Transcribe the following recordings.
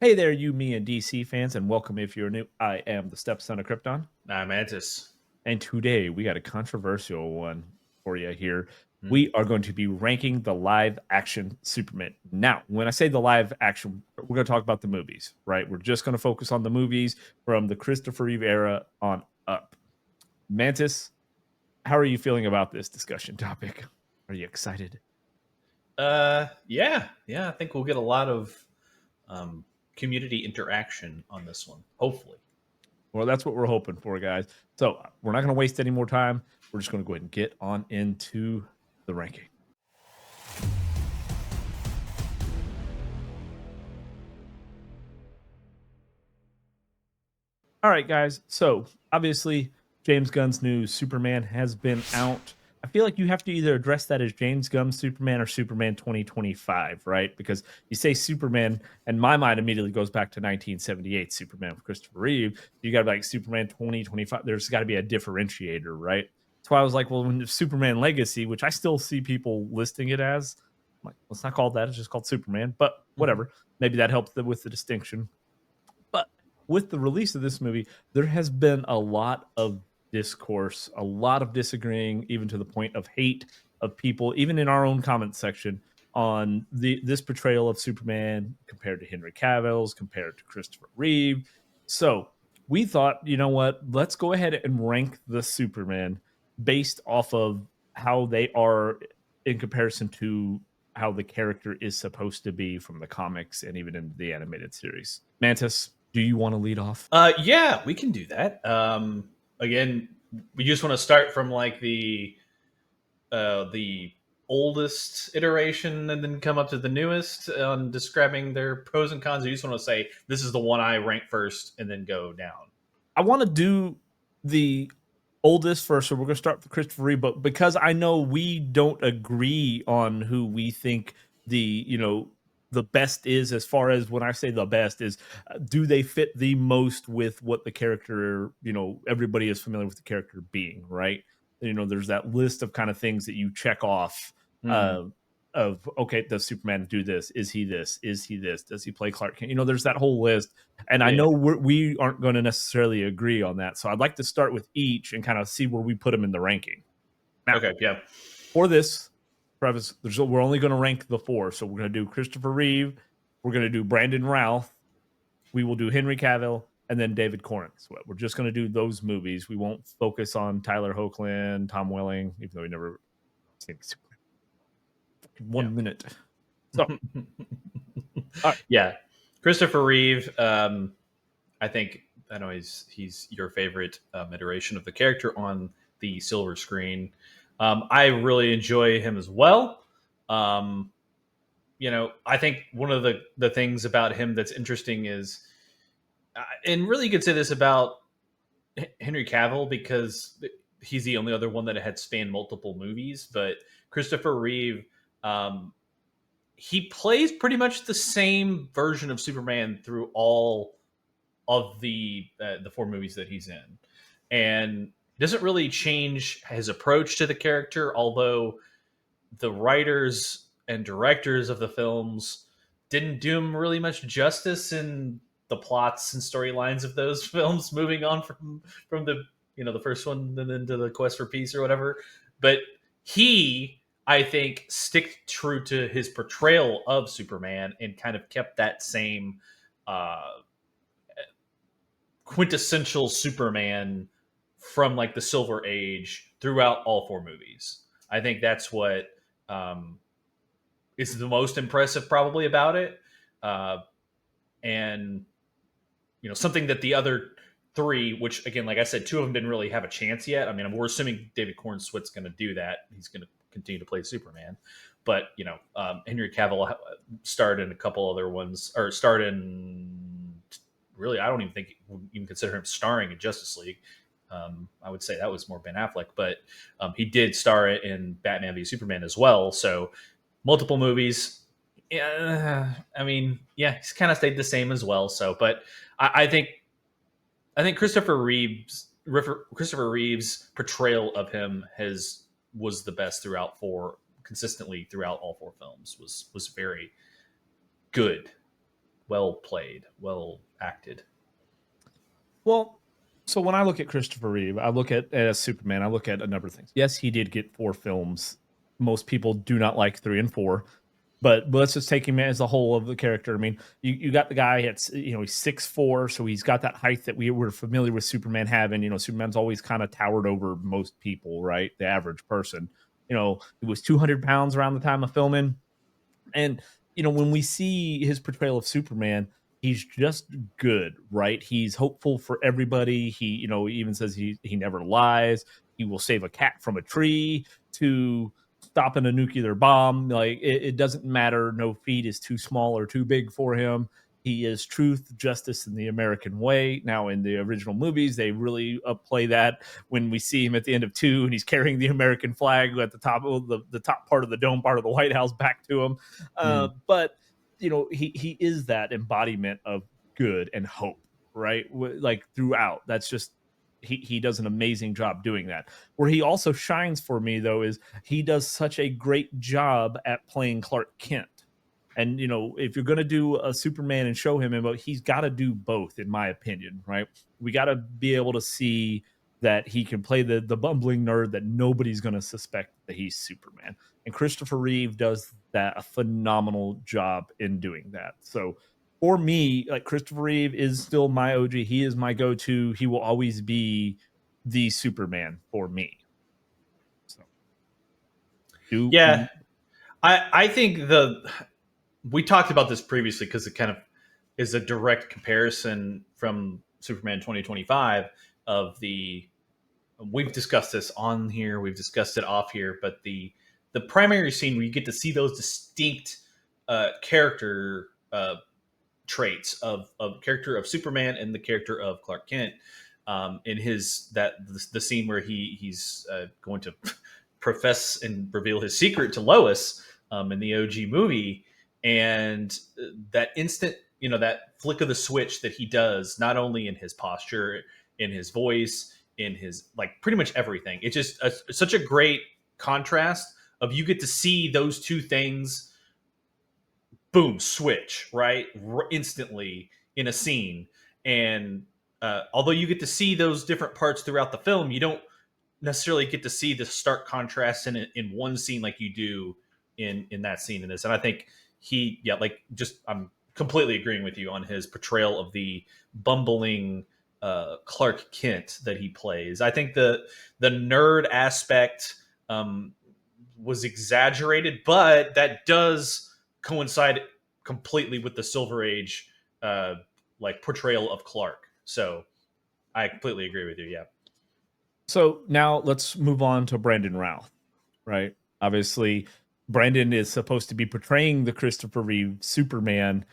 Hey there, you, me, and DC fans, and welcome if you're new. I am the stepson of Krypton, Nah, Mantis. and today we got a controversial one for you here. Hmm? We are going to be ranking the live action Superman. Now, when I say the live action, we're going to talk about the movies, right? We're just going to focus on the movies from the Christopher Reeve era on up. Mantis, how are you feeling about this discussion topic? Are you excited? Yeah. I think we'll get a lot of um, community interaction on this one. Hopefully. Well, that's what we're hoping for, guys. So we're not going to waste any more time. We're just going to go ahead and get on into the ranking. All right, guys. So obviously, James Gunn's new Superman has been out. I feel like you have to either address that as James Gunn's Superman or Superman 2025, right? Because you say Superman, and my mind immediately goes back to 1978 Superman with Christopher Reeve. You got like Superman 2025. There's got to be a differentiator, right? That's why I was like, well, when Superman Legacy, which I still see people listing it as, I'm like, well, it's not called that. It's just called Superman. But Mhm. whatever. Maybe that helps with the distinction. But with the release of this movie, there has been a lot of discourse, a lot of disagreeing, even to the point of hate of people, even in our own comment section, on this portrayal of Superman compared to Henry Cavill's, compared to Christopher Reeve. So we thought, you know what? Let's go ahead and rank the Superman based off of how they are in comparison to how the character is supposed to be from the comics and even in the animated series. Mantis, do you want to lead off? Yeah, we can do that. Again, we just want to start from like the oldest iteration and then come up to the newest on describing their pros and cons. You just want to say this is the one I rank first and then go down. I want to do the oldest first, so we're going to start with Christopher Reeve. But because I know we don't agree on who we think the best is, as far as when I say the best is, do they fit the most with what the character, everybody is familiar with the character being, right? There's that list of kind of things that you check off. Hmm. Uh, of okay, does Superman do this? Is he this? Is he this? Does he play Clark Kent? There's that whole list, and I Yeah. know we aren't going to necessarily agree on that. So I'd like to start with each and kind of see where we put them in the ranking. Now, Okay. Yeah. for this preface, we're only going to rank the four. So we're going to do Christopher Reeve, we're going to do Brandon Routh, we will do Henry Cavill, and then David Corn. So we're just going to do those movies. We won't focus on Tyler Hoechlin, Tom Welling, even though we never seen Yeah. 1 minute. So, all right. Yeah. Christopher Reeve. I think I know he's your favorite iteration of the character on the silver screen. I really enjoy him as well. Um, I think one of the things about him that's interesting is, and really you could say this about Henry Cavill because he's the only other one that had spanned multiple movies, but Christopher Reeve. Um, he plays pretty much the same version of Superman through all of the four movies that he's in, and doesn't really change his approach to the character. Although the writers and directors of the films didn't do him really much justice in the plots and storylines of those films. Moving on from the first one and then to the Quest for Peace or whatever, but he I think stick true to his portrayal of Superman and kind of kept that same uh, quintessential Superman from like the Silver Age throughout all four movies. I think that's what um, is the most impressive probably about it, uh, and something that the other three, which again, like I said, two of them didn't really have a chance yet. I mean, we're assuming David Cornswit's going to do that. He's going to continue to play Superman, but Henry Cavill starred in a couple other ones, or starred in really, I don't even think even consider him starring in Justice League. I would say that was more Ben Affleck, but he did star in Batman v Superman as well. So multiple movies. Yeah, I mean, yeah, he's kind of stayed the same as well. So, but I think Christopher Reeve's portrayal of him has was the best throughout consistently throughout all four films was very good. well played, well acted. Well, so when I look at Christopher Reeve, I look at as Superman, I look at a number of things. Yes, he did get 4 films. Most people do not like 3 and 4, but let's just take him as a whole of the character. I mean, you got the guy it's he's 6'4", so he's got that height that we were familiar with Superman having. Superman's always kind of towered over most people, right? The average person. He was 200 pounds around the time of filming. And when we see his portrayal of Superman, he's just good, right? He's hopeful for everybody. He even says he never lies. He will save a cat from a tree to stopping a nuclear bomb. Like it doesn't matter. No feat is too small or too big for him. He is truth, justice, and the American way. Now, in the original movies, they really play that when we see him at the end of 2 and he's carrying the American flag at the top of the top part of the dome part of the White House back to him. Mm. But he is that embodiment of good and hope, right? Like throughout. That's just he does an amazing job doing that. Where he also shines for me though is he does such a great job at playing Clark Kent. And if you're going to do a Superman and show him, but he's got to do both, in my opinion, right? We got to be able to see that he can play the bumbling nerd that nobody's going to suspect that he's Superman. And Christopher Reeve does that a phenomenal job in doing that. So for me, like Christopher Reeve is still my OG. He is my go-to. He will always be the Superman for me. So do Yeah, I think we talked about this previously because it kind of is a direct comparison from Superman 2025 of the we've discussed this on here, we've discussed it off here, but the primary scene where you get to see those distinct character traits of character of Superman and the character of Clark Kent. In the scene where he's going to profess and reveal his secret to Lois in the OG movie, and that instant, that flick of the switch that he does, not only in his posture, in his voice, in his like pretty much everything. It's just such a great contrast of you get to see those two things, boom, switch right instantly in a scene. And although you get to see those different parts throughout the film, you don't necessarily get to see the stark contrast in one scene like you do in that scene in this. And I think I'm completely agreeing with you on his portrayal of the bumbling Clark Kent that he plays. I think the nerd aspect was exaggerated, but that does coincide completely with the Silver Age like portrayal of Clark. So I completely agree with you. Yeah. So now let's move on to Brandon Routh, right? Obviously, Brandon is supposed to be portraying the Christopher Reeve Superman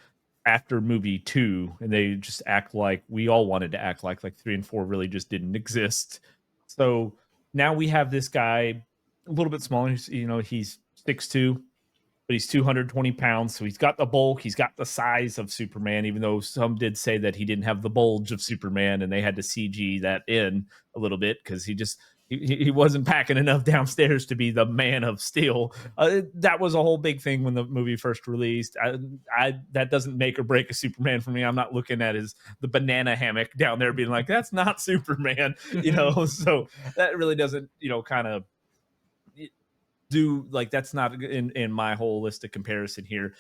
after movie 2, and they just act like we all wanted to act like 3 and 4 really just didn't exist. So now we have this guy a little bit smaller. He's 6'2", but he's 220 pounds. So he's got the bulk. He's got the size of Superman, even though some did say that he didn't have the bulge of Superman and they had to CG that in a little bit because he wasn't packing enough downstairs to be the Man of Steel. That was a whole big thing when the movie first released. That doesn't make or break a Superman for me. I'm not looking at the banana hammock down there being like, that's not Superman, so that really doesn't, kind of do like that's not in my holistic comparison here.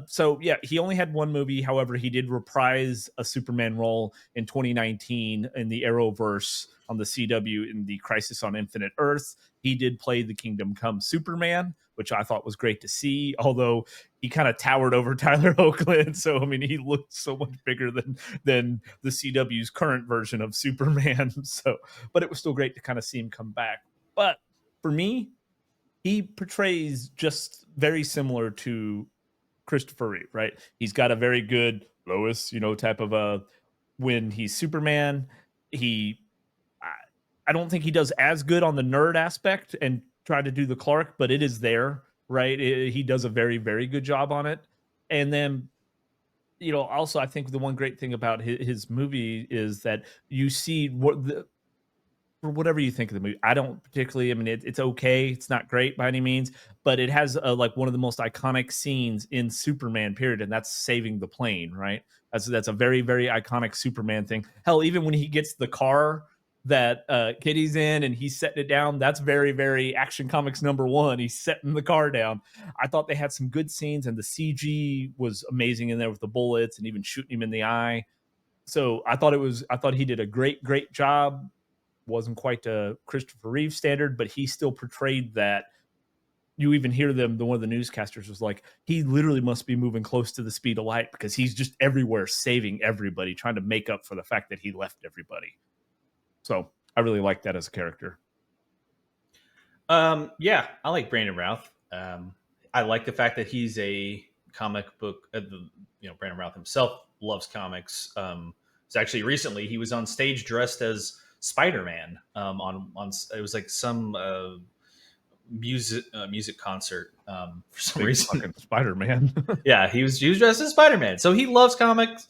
So yeah, he only had one movie. However, he did reprise a Superman role in 2019 in the Arrowverse on the CW in the Crisis on Infinite Earths. He did play the Kingdom Come Superman, which I thought was great to see, although he kind of towered over Tyler Hoechlin. So I mean, he looked so much bigger than the CW's current version of Superman. So, but it was still great to kind of see him come back. But for me, he portrays just very similar to Christopher Reeve, right? He's got a very good Lois, type of a when he's Superman. He, I don't think he does as good on the nerd aspect and try to do the Clark, but it is there, right? He does a very, very good job on it. And then, also I think the one great thing about his movie is that you see what for whatever you think of the movie, I don't particularly. I mean, it's okay. It's not great by any means, but it has like one of the most iconic scenes in Superman period, and that's saving the plane. Right? That's a very very iconic Superman thing. Hell, even when he gets the car that Kitty's in and he's setting it down, that's very very Action Comics #1. He's setting the car down. I thought they had some good scenes, and the CG was amazing in there with the bullets and even shooting him in the eye. So I thought he did a great job. Wasn't quite a Christopher Reeve standard, but he still portrayed that. You even hear them, one of the newscasters was like, he literally must be moving close to the speed of light because he's just everywhere saving everybody, trying to make up for the fact that he left everybody. So I really like that as a character. Yeah, I like Brandon Routh. I like the fact that he's a comic book. Brandon Routh himself loves comics. It's actually recently he was on stage dressed as Spider-Man. On it was like some music concert for some Big reason. fucking Spider-Man. Yeah, he was dressed as Spider-Man. So he loves comics.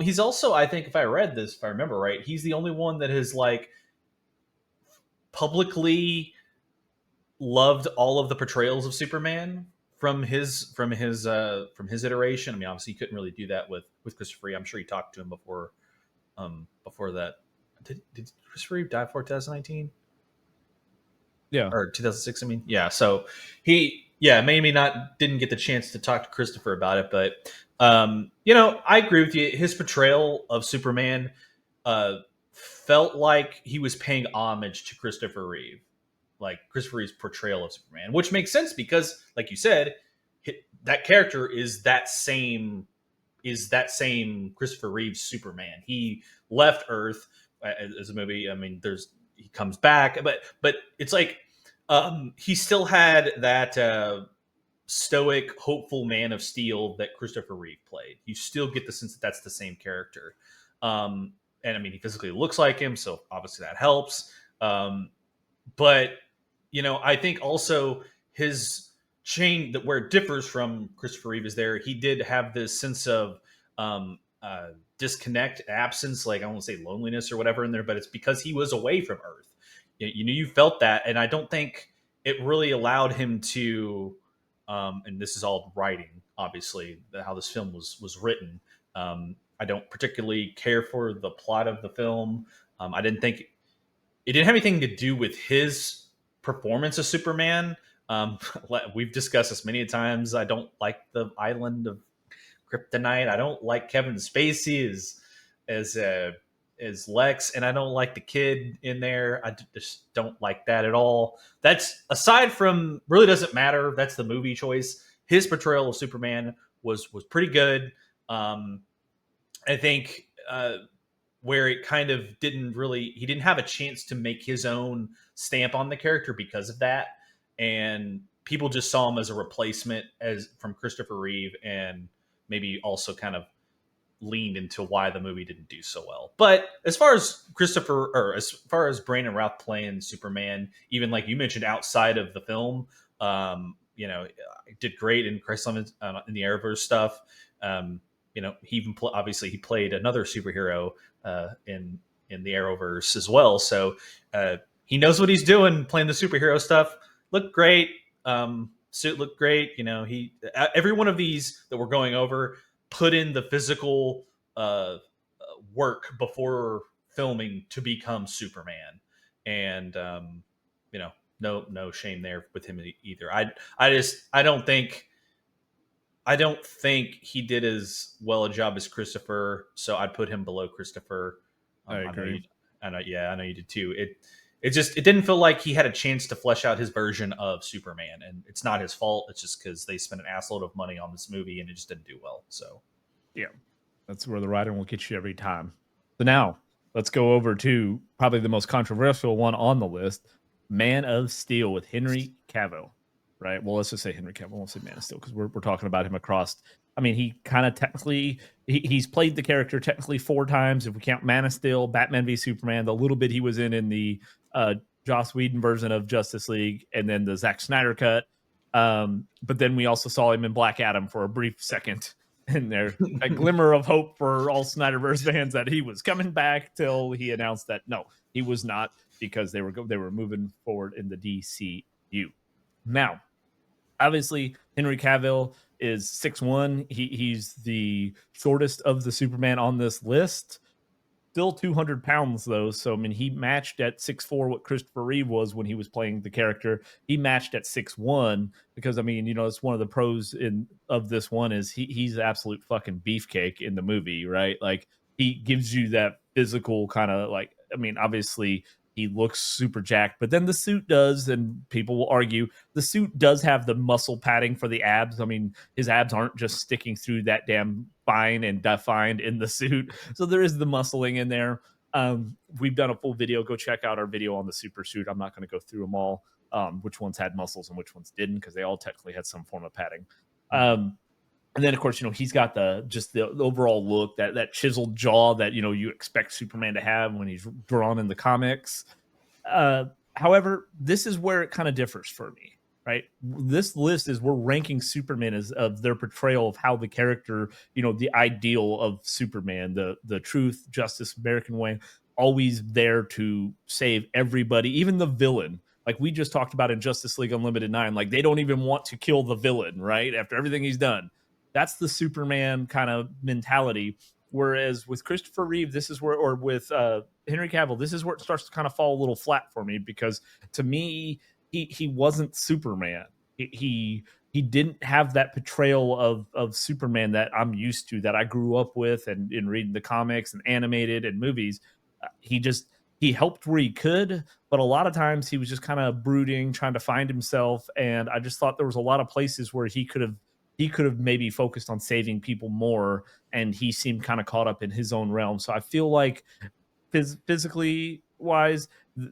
He's also, I think, if I remember right, he's the only one that has like publicly loved all of the portrayals of Superman from his iteration. I mean, obviously, he couldn't really do that with Christopher Reeve. I'm sure he talked to him before that. Did Christopher Reeve die before 2019? Yeah, or 2006? I mean, yeah. So maybe not didn't get the chance to talk to Christopher about it, but I agree with you. His portrayal of Superman felt like he was paying homage to Christopher Reeve. Like Christopher Reeve's portrayal of Superman, which makes sense because, like you said, that character is that same Christopher Reeve's Superman. He left Earth as a movie. I mean, he comes back, but it's like he still had that stoic, hopeful Man of Steel that Christopher Reeve played. You still get the sense that that's the same character. And I mean, he physically looks like him, so obviously that helps. But I think also his chain that where it differs from Christopher Reeve is he did have this sense of disconnect, absence, like I don't want to say loneliness or whatever in there, but it's because he was away from Earth. You felt that, and I don't think it really allowed him to. And this is all writing, obviously, how this film was written. I don't particularly care for the plot of the film. I didn't think it didn't have anything to do with his performance of Superman. We've discussed this many times. I don't like the island of Kryptonite. I don't like Kevin Spacey as Lex, and I don't like the kid in there. I just don't like that at all. That's aside from really doesn't matter. That's the movie choice. His portrayal of Superman was pretty good. I think where it kind of he didn't have a chance to make his own stamp on the character because of that, and people just saw him as a replacement from Christopher Reeve, and maybe also kind of leaned into why the movie didn't do so well. But as far as Brandon Routh playing Superman, even like you mentioned outside of the film, did great in Christ in the Arrowverse stuff. He even obviously he played another superhero in the Arrowverse as well. So he knows what he's doing playing the superhero stuff. Looked great. Suit looked great. Every one of these that we're going over put in the physical work before filming to become Superman, and no shame there with him either. I don't think he did as well a job as Christopher, so I'd put him below Christopher. I agree. I know you did too. It didn't feel like he had a chance to flesh out his version of Superman, and it's not his fault. It's just because they spent an assload of money on this movie and it just didn't do well. So, yeah, that's where the writing will get you every time. So now let's go over to probably the most controversial one on the list, Man of Steel with Henry Cavill. Right. Well, let's just say Henry Cavill. I won't say Man of Steel because we're talking about him across. I mean, he kind of technically he's played the character technically 4 times if we count Man of Steel, Batman v Superman, the little bit he was in the Joss Whedon version of Justice League, and then the Zack Snyder cut. But then we also saw him in Black Adam for a brief second. And there's a glimmer of hope for all Snyderverse fans that he was coming back till he announced that no, he was not. because they were moving forward in the DCU. Now, obviously, Henry Cavill is 6'1". He's the shortest of the Superman on this list. Still 200 pounds though, so I mean he matched at 6'4" what Christopher Reeve was when he was playing the character. He matched at 6'1" because I mean, you know, it's one of the pros in of this one is he's absolute fucking beefcake in the movie, right? Like he gives you that physical kind of like, I mean, obviously he looks super jacked, but then the suit does, and people will argue the suit does have the muscle padding for the abs. I mean, his abs aren't just sticking through that damn fine and defined in the suit. So there is the muscling in there. We've done a full video. Go check out our video on the super suit. I'm not going to go through them all, which ones had muscles and which ones didn't, because they all technically had some form of padding. And then, of course, you know, he's got the overall look, that chiseled jaw that, you know, you expect Superman to have when he's drawn in the comics. However, this is where it kind of differs for me, right? This list is we're ranking Superman as of their portrayal of how the character, you know, the ideal of Superman, the truth, justice, American way, always there to save everybody, even the villain. Like we just talked about in Justice League Unlimited 9, like they don't even want to kill the villain, right? After everything he's done. That's the Superman kind of mentality. Whereas with Christopher Reeve, this is where, or with Henry Cavill, this is where it starts to kind of fall a little flat for me, because to me, he wasn't Superman. He didn't have that portrayal of Superman that I'm used to, that I grew up with, and in reading the comics and animated and movies. He just he helped where he could, but a lot of times he was just kind of brooding, trying to find himself. And I just thought there was a lot of places where he could have maybe focused on saving people more, and he seemed kind of caught up in his own realm. So I feel like physically wise,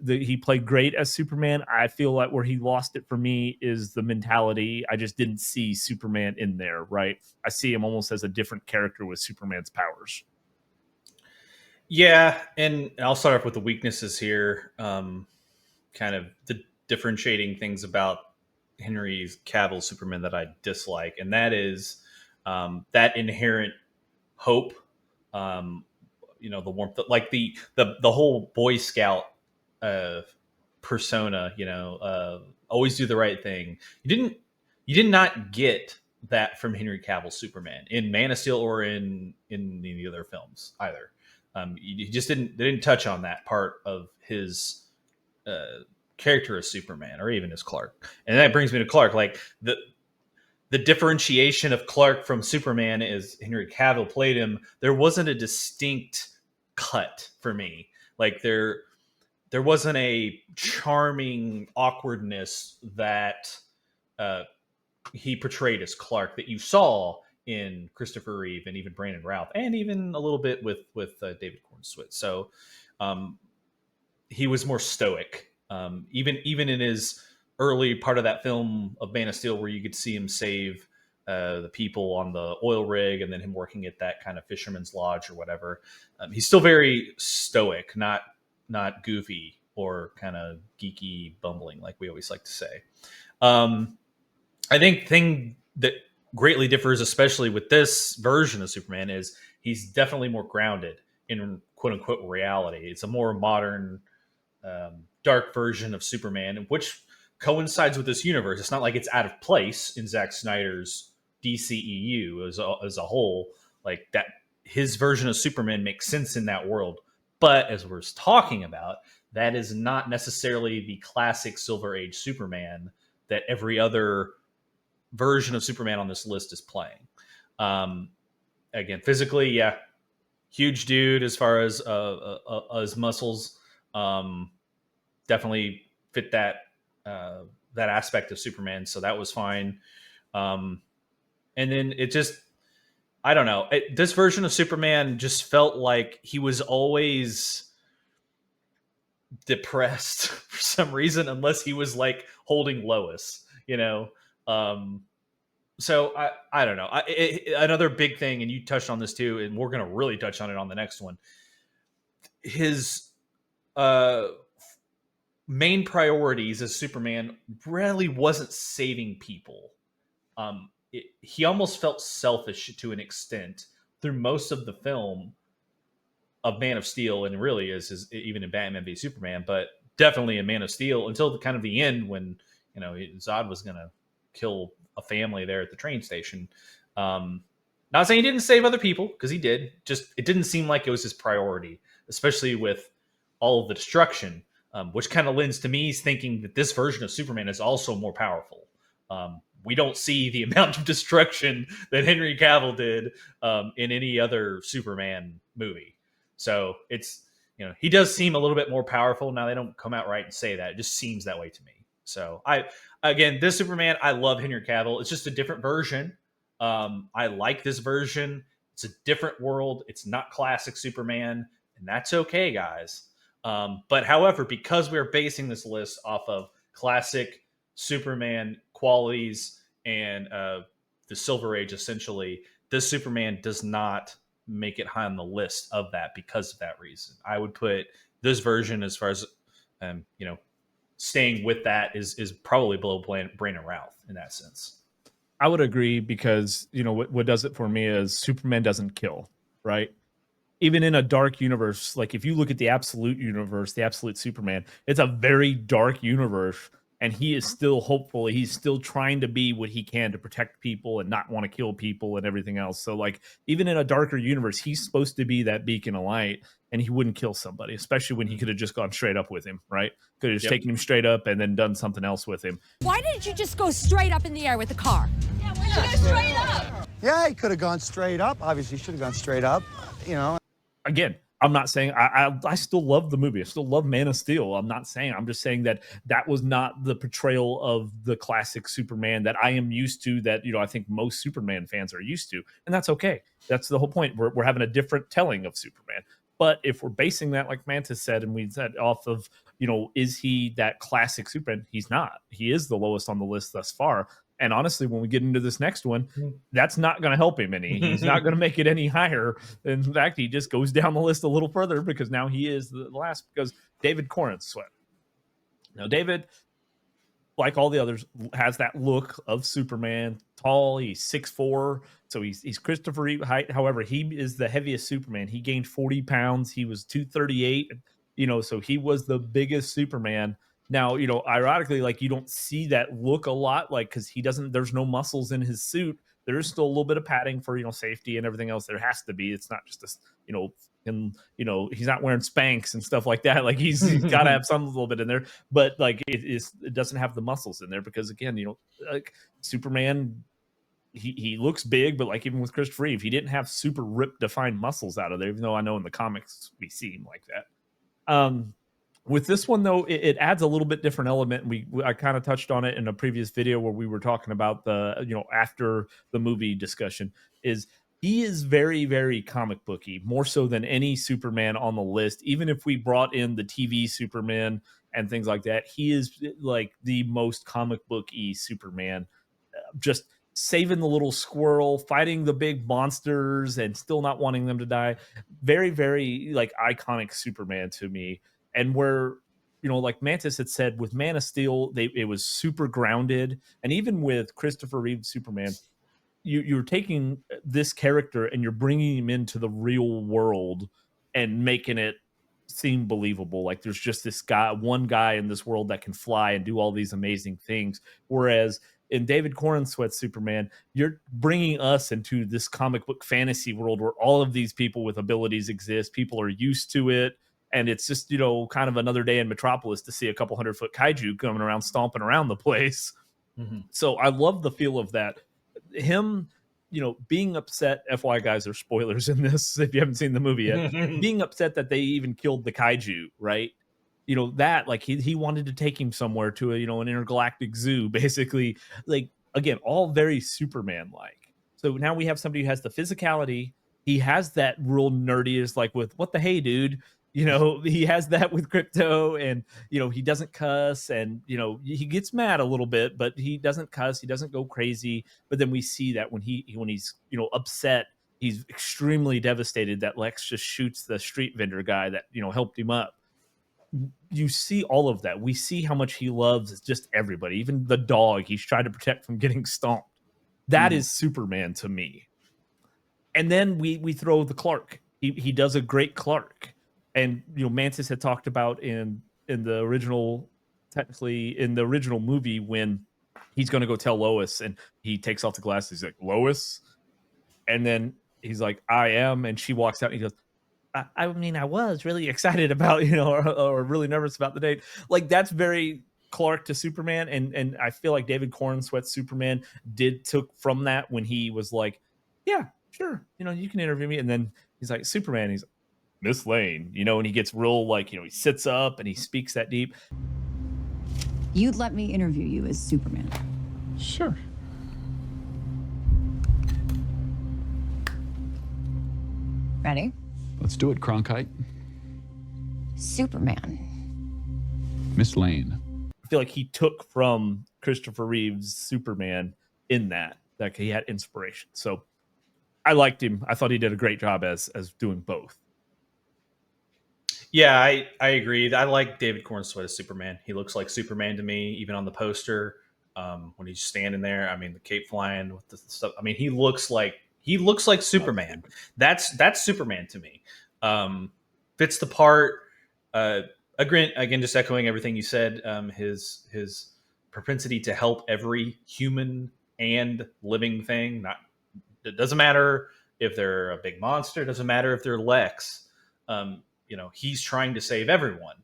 he played great as Superman. I feel like where he lost it for me is the mentality. I just didn't see Superman in there, right? I see him almost as a different character with Superman's powers. Yeah, and I'll start off with the weaknesses here. Kind of the differentiating things about Henry Cavill Superman that I dislike, and that is that inherent hope. Um, you know, the warmth, like the whole Boy Scout uh, persona. You know, always do the right thing. You did not get that from Henry Cavill Superman in Man of Steel or in the other films either. You just didn't they didn't touch on that part of his uh, character as Superman or even as Clark. And that brings me to Clark. Like the differentiation of Clark from Superman as Henry Cavill played him, there wasn't a distinct cut for me. Like there wasn't a charming awkwardness that uh, he portrayed as Clark that you saw in Christopher Reeve and even Brandon Routh, and even a little bit with David Corn Swift. So um, he was more stoic. Even in his early part of that film of Man of Steel, where you could see him save the people on the oil rig, and then him working at that kind of fisherman's lodge or whatever. He's still very stoic, not goofy or kind of geeky bumbling like we always like to say. Um, I think thing that greatly differs, especially with this version of Superman, is he's definitely more grounded in quote unquote reality. It's a more modern, dark version of Superman, which coincides with this universe. It's not like it's out of place in Zack Snyder's DCEU as a whole. Like that, his version of Superman makes sense in that world. But as we're talking about, that is not necessarily the classic Silver Age Superman that every other version of Superman on this list is playing. Um, Again, physically, yeah, huge dude as far as muscles. Um, Definitely fit that aspect of Superman, so that was fine. Um, and then it just, I don't know, this version of Superman just felt like he was always depressed for some reason, unless he was like holding Lois, you know. Um, so I don't know. Another big thing, and you touched on this too, and we're gonna really touch on it on the next one. His uh, main priorities as Superman really wasn't saving people. He almost felt selfish to an extent through most of the film of Man of Steel, and really is even in Batman v Superman. But definitely in Man of Steel until the kind of the end when Zod was gonna kill a family there at the train station. Um, Not saying he didn't save other people because he did. Just it didn't seem like it was his priority, especially with all of the destruction, which kind of lends to me thinking that this version of Superman is also more powerful. We don't see the amount of destruction that Henry Cavill did in any other Superman movie. So it's he does seem a little bit more powerful. Now they don't come out right and say that; it just seems that way to me. So again, this Superman, I love Henry Cavill. It's just a different version. I like this version. It's a different world. It's not classic Superman, and that's okay, guys. But however, because we're basing this list off of classic Superman qualities and the Silver Age, essentially, this Superman does not make it high on the list of that because of that reason. I would put this version, as far as staying with that, is probably below Brandon Routh in that sense. I would agree because what does it for me is Superman doesn't kill, right? Even in a dark universe, like if you look at the absolute universe, the absolute Superman, it's a very dark universe, and he is still hopeful. He's still trying to be what he can to protect people and not want to kill people and everything else. So, like, even in a darker universe, he's supposed to be that beacon of light, and he wouldn't kill somebody, especially when he could have just gone straight up with him, right? Could have just taken him straight up and then done something else with him. Why didn't you just go straight up in the air with the car? Yeah, why did you go straight up? Yeah, he could have gone straight up. Obviously, he should have gone straight up, Again, I'm not saying I still love the movie. I still love Man of Steel. I'm just saying that was not the portrayal of the classic Superman that I am used to, that, I think most Superman fans are used to. And that's okay. That's the whole point. We're having a different telling of Superman. But if we're basing that, like Mantis said, and we said off of, is he that classic Superman? He's not. He is the lowest on the list thus far. And honestly, when we get into this next one, that's not going to help him any. He's not going to make it any higher. In fact, he just goes down the list a little further because now he is the last, because David Corenswet. Now, David, like all the others, has that look of Superman. Tall, he's 6'4", so he's Christopher Reeve height. However, he is the heaviest Superman. He gained 40 pounds. He was 238, so he was the biggest Superman. Now, ironically, like, you don't see that look a lot, like, because there's no muscles in his suit. There is still a little bit of padding for, safety and everything else. There has to be. It's not just this, and he's not wearing Spanx and stuff like that. Like, he's got to have some little bit in there, but like it doesn't have the muscles in there because, again, like Superman, he looks big, but like even with Christopher Reeve, he didn't have super ripped defined muscles out of there, even though I know in the comics we see him like that. With this one, though, it adds a little bit different element. I kind of touched on it in a previous video where we were talking about the, after the movie discussion, is he is very, very comic booky, more so than any Superman on the list. Even if we brought in the TV Superman and things like that, he is like the most comic booky Superman. Just saving the little squirrel, fighting the big monsters, and still not wanting them to die. Very, very like iconic Superman to me. And where, like Mantis had said, with Man of Steel, it was super grounded. And even with Christopher Reeve Superman, you're taking this character and you're bringing him into the real world and making it seem believable. Like there's just one guy in this world that can fly and do all these amazing things. Whereas in David Corenswet's Superman, you're bringing us into this comic book fantasy world where all of these people with abilities exist. People are used to it. And it's just, kind of another day in Metropolis to see a couple 100-foot kaiju coming around, stomping around the place. Mm-hmm. So I love the feel of that. Him, being upset, FY guys, are spoilers in this if you haven't seen the movie yet, being upset that they even killed the kaiju, right? That, like, he wanted to take him somewhere to an intergalactic zoo, basically. Like, again, all very Superman-like. So now we have somebody who has the physicality. He has that real nerdy, like, with, what the hey, dude? He has that with Crypto, and, he doesn't cuss, and, he gets mad a little bit, but he doesn't cuss. He doesn't go crazy. But then we see that when he's, upset, he's extremely devastated that Lex just shoots the street vendor guy that, helped him up. You see all of that. We see how much he loves just everybody, even the dog he's trying to protect from getting stomped. That is Superman to me. And then we throw the Clark. He does a great Clark. And Mantis had talked about in original, technically in the original movie, when he's going to go tell Lois and he takes off the glasses. He's like, Lois. And then he's like, I am. And she walks out and he goes, I mean, I was really excited about, or really nervous about the date. Like, that's very Clark to Superman. And I feel like David Cornsweet's Superman took from that when he was like, yeah, sure. You can interview me. And then he's like, Superman. He's like, Miss Lane, and he gets real, like, he sits up and he speaks that deep. You'd let me interview you as Superman. Sure. Ready? Let's do it, Cronkite. Superman. Miss Lane. I feel like he took from Christopher Reeve's Superman in that. Like, he had inspiration. So I liked him. I thought he did a great job as doing both. Yeah, I agree. I like David Cornsweet as Superman. He looks like Superman to me, even on the poster. When he's standing there, I mean, the cape flying with the stuff. I mean, he looks like Superman. That's Superman to me. Fits the part. Again, just echoing everything you said. His propensity to help every human and living thing. It doesn't matter if they're a big monster. It doesn't matter if they're Lex. He's trying to save everyone.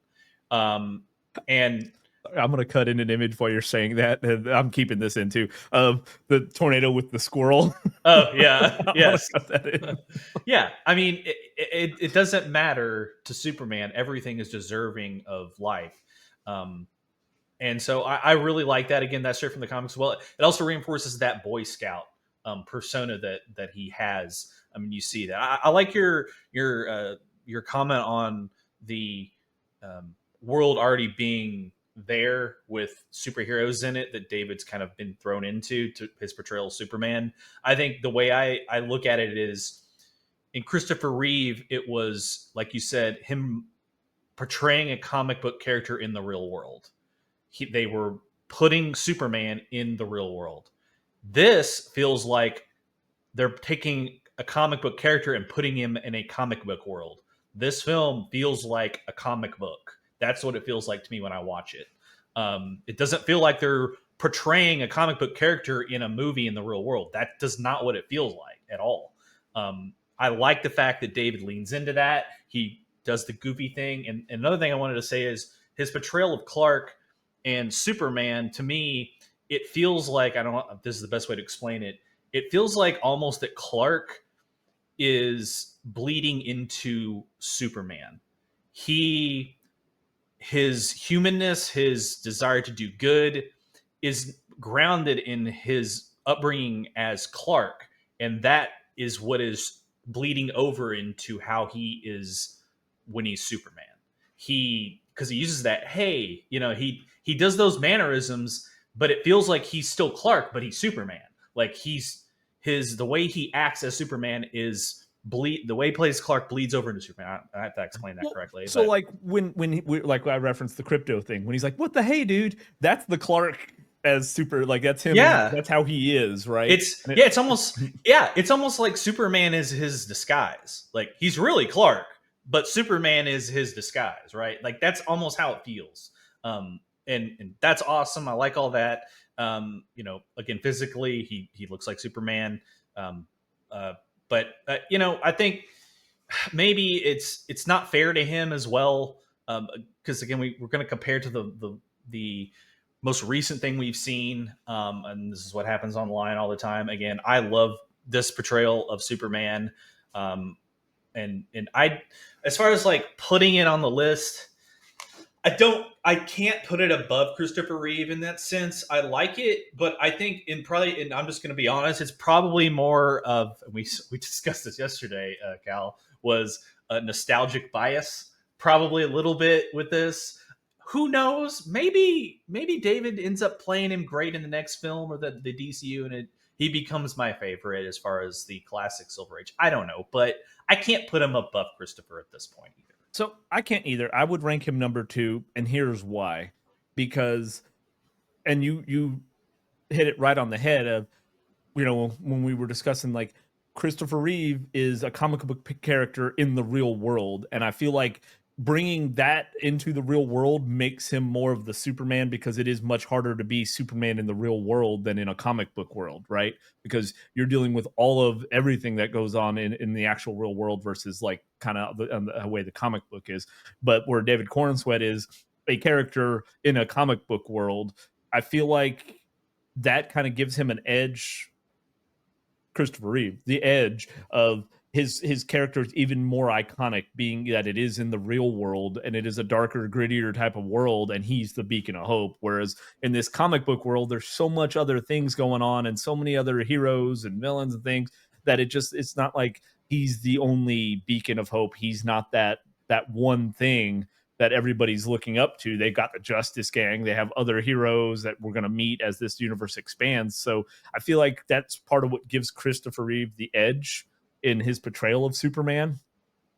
And I'm going to cut in an image while you're saying that. I'm keeping this in too. The tornado with the squirrel. Oh, yeah. Yes. Cut that in. Yeah. I mean, it doesn't matter to Superman. Everything is deserving of life. And so I really like that. Again, that's straight from the comics. Well, it also reinforces that Boy Scout persona that he has. I mean, you see that. I like your comment on the world already being there with superheroes in it that David's kind of been thrown into to his portrayal of Superman. I think the way I look at it is, in Christopher Reeve, it was, like you said, him portraying a comic book character in the real world. They were putting Superman in the real world. This feels like they're taking a comic book character and putting him in a comic book world. This film feels like a comic book. That's what it feels like to me when I watch it. It doesn't feel like they're portraying a comic book character in a movie in the real world. That does not what it feels like at all. I like the fact that David leans into that. He does the goofy thing. And another thing I wanted to say is his portrayal of Clark and Superman, to me, it feels like, I don't know if this is the best way to explain it. It feels like almost that Clark is bleeding into Superman. His humanness, his desire to do good is grounded in his upbringing as Clark. And that is what is bleeding over into how he is when he's Superman. Because he uses that, hey, he does those mannerisms, but it feels like he's still Clark, but he's Superman. Like the way he acts as Superman is the way he plays Clark bleeds over into Superman. I have to explain that correctly. So, like, when like I referenced the crypto thing, when he's like, "What the hey, dude?" That's the Clark as super. Like, that's him. Yeah, that's how he is, right? It's almost like Superman is his disguise. Like, he's really Clark, but Superman is his disguise, right? Like, that's almost how it feels. And that's awesome. I like all that. Again, physically, he looks like Superman. But I think maybe it's not fair to him as well, because again, we're going to compare to the most recent thing we've seen, and this is what happens online all the time. Again, I love this portrayal of Superman, and I, as far as like putting it on the list, I can't put it above Christopher Reeve in that sense. I like it, but I think and I'm just going to be honest, it's probably more of, we discussed this yesterday, Cal, was a nostalgic bias, probably a little bit with this. Who knows? Maybe David ends up playing him great in the next film or the DCU, and he becomes my favorite as far as the classic Silver Age. I don't know, but I can't put him above Christopher at this point either. So I can't either. I would rank him number 2, and here's why. Because, and you hit it right on the head of, when we were discussing, like, Christopher Reeve is a comic book character in the real world, and I feel like bringing that into the real world makes him more of the Superman, because it is much harder to be Superman in the real world than in a comic book world, right? Because you're dealing with all of everything that goes on in the actual real world versus like kind of the way the comic book is. But where David Cornsweet is a character in a comic book world, I feel like that kind of gives him an edge, Christopher Reeve, the edge of his character is even more iconic, being that it is in the real world and it is a darker, grittier type of world, and he's the beacon of hope. Whereas in this comic book world, there's so much other things going on and so many other heroes and villains and things that it's not like he's the only beacon of hope. He's not that one thing that everybody's looking up to. They've got the Justice Gang. They have other heroes that we're going to meet as this universe expands. So I feel like that's part of what gives Christopher Reeve the edge in his portrayal of Superman,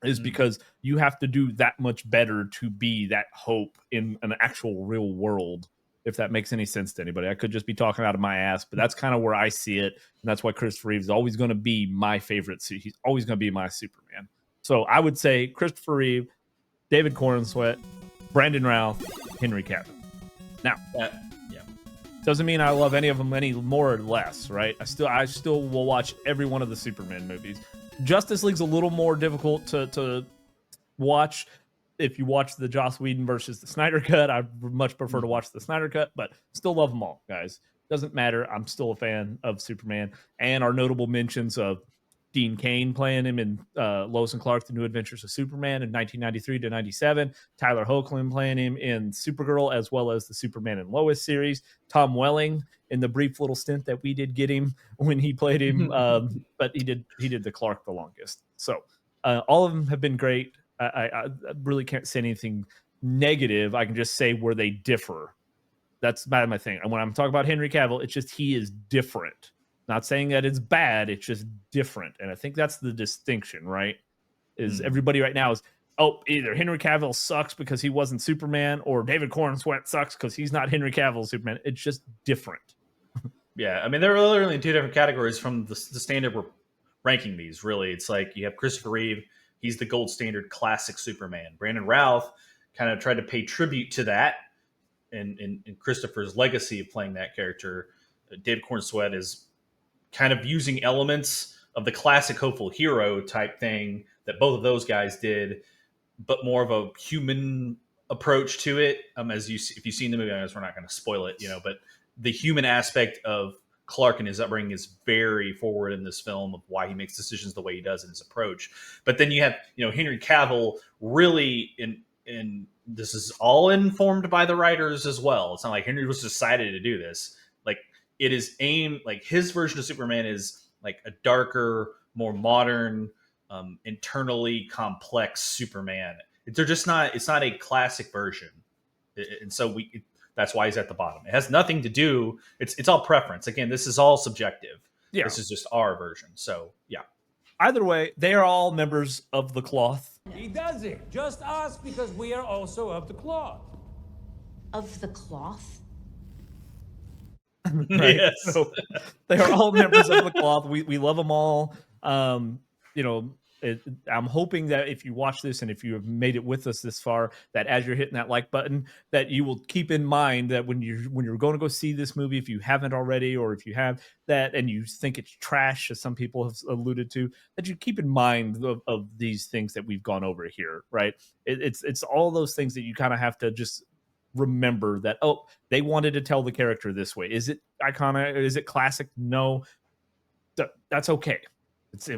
is because you have to do that much better to be that hope in an actual real world, if that makes any sense to anybody. I could just be talking out of my ass, but that's kind of where I see it. And that's why Christopher Reeve is always going to be my favorite. He's always going to be my Superman. So I would say Christopher Reeve, David Cornsweet, Brandon Routh, Henry Cavill. Now, doesn't mean I love any of them any more or less, right? I still will watch every one of the Superman movies. Justice League's a little more difficult to watch if you watch the Joss Whedon versus the Snyder Cut. I much prefer to watch the Snyder Cut, but still love them all, guys. Doesn't matter. I'm still a fan of Superman. And our notable mentions of Dean Cain playing him in Lois and Clark: The New Adventures of Superman in 1993 to 97. Tyler Hoechlin playing him in Supergirl, as well as the Superman and Lois series. Tom Welling in the brief little stint that we did get him when he played him, but he did the Clark the longest. So all of them have been great. I really can't say anything negative. I can just say where they differ. That's my thing. And when I'm talking about Henry Cavill, it's just he is different. Not saying that it's bad, it's just different. And I think that's the distinction, right? Is everybody right now is, either Henry Cavill sucks because he wasn't Superman, or David Cornsweet sucks because he's not Henry Cavill Superman. It's just different. Yeah, I mean, they're literally in two different categories from the standard we're ranking these, really. It's like you have Christopher Reeve, he's the gold standard classic Superman. Brandon Routh kind of tried to pay tribute to that in Christopher's legacy of playing that character. David Cornsweet is kind of using elements of the classic hopeful hero type thing that both of those guys did, but more of a human approach to it. If you've seen the movie, I guess we're not going to spoil it, but the human aspect of Clark and his upbringing is very forward in this film of why he makes decisions the way he does in his approach. But then you have, Henry Cavill really in this is all informed by the writers as well. It's not like Henry was decided to do this. Like, it is aimed, like his version of Superman is like a darker, more modern, internally complex Superman. It's not a classic version. And so that's why he's at the bottom. It has nothing to do. It's all preference. Again, this is all subjective. Yeah. This is just our version. So yeah. Either way, they are all members of the cloth. He does it. Just us, because we are also of the cloth. Of the cloth? Right? Yes. So they are all members of the cloth. We love them all. I'm hoping that if you watch this and if you have made it with us this far, that as you're hitting that like button, that you will keep in mind that when you're going to go see this movie, if you haven't already, or if you have that and you think it's trash, as some people have alluded to, that you keep in mind of these things that we've gone over here, right? It's all those things that you kind of have to just remember that, they wanted to tell the character this way. Is it iconic? Is it classic? No, that's okay.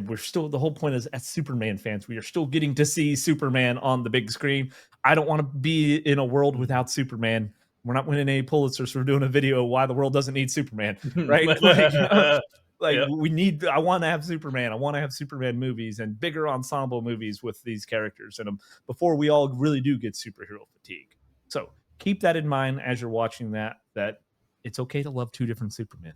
We're still, the whole point is, as Superman fans, we are still getting to see Superman on the big screen. I don't want to be in a world without Superman. We're not winning any Pulitzers for doing a video why the world doesn't need Superman, right? I want to have Superman. I want to have Superman movies and bigger ensemble movies with these characters in them before we all really do get superhero fatigue. So keep that in mind as you're watching that it's okay to love two different Supermen,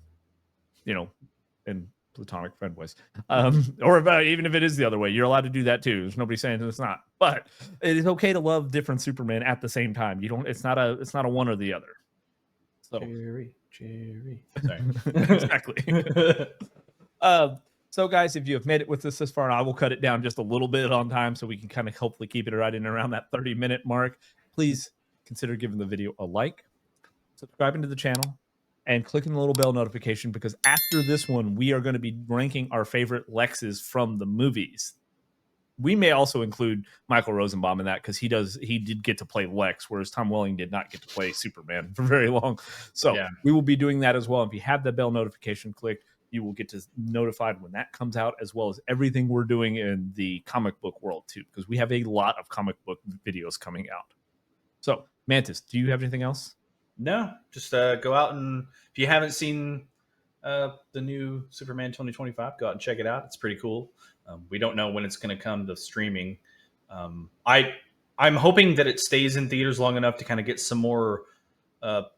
and platonic friend ways, or even if it is the other way, you're allowed to do that too. There's nobody saying it's not, but it is okay to love different Supermen at the same time. It's not a one or the other. So Jerry. Sorry. Exactly. So, guys, if you have made it with us this far, and I will cut it down just a little bit on time so we can kind of hopefully keep it right in around that 30-minute mark. Please consider giving the video a like, subscribing to the channel, and clicking the little bell notification, because after this one, we are going to be ranking our favorite Lexes from the movies. We may also include Michael Rosenbaum in that, because he did get to play Lex, whereas Tom Welling did not get to play Superman for very long. So Yeah. we will be doing that as well. If you have the bell notification clicked, you will get to notified when that comes out, as well as everything we're doing in the comic book world too, because we have a lot of comic book videos coming out. So, Mantis, do you have anything else? No, just go out, and if you haven't seen the new Superman 2025, go out and check it out. It's pretty cool. We don't know when it's going to come to streaming. I'm hoping that it stays in theaters long enough to kind of get some more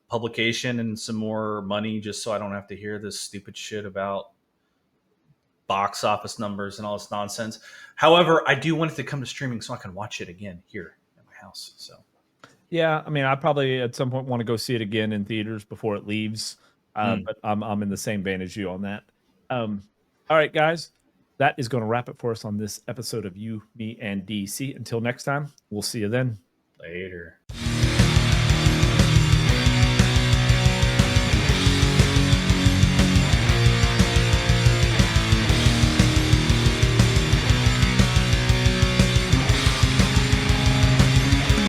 publication and some more money, just so I don't have to hear this stupid shit about box office numbers and all this nonsense. However, I do want it to come to streaming so I can watch it again here at my house. So Yeah, I mean, I probably at some point want to go see it again in theaters before it leaves. But I'm in the same vein as you on that. All right, guys, that is going to wrap it for us on this episode of You, Me, and DC. Until next time, we'll see you then. later.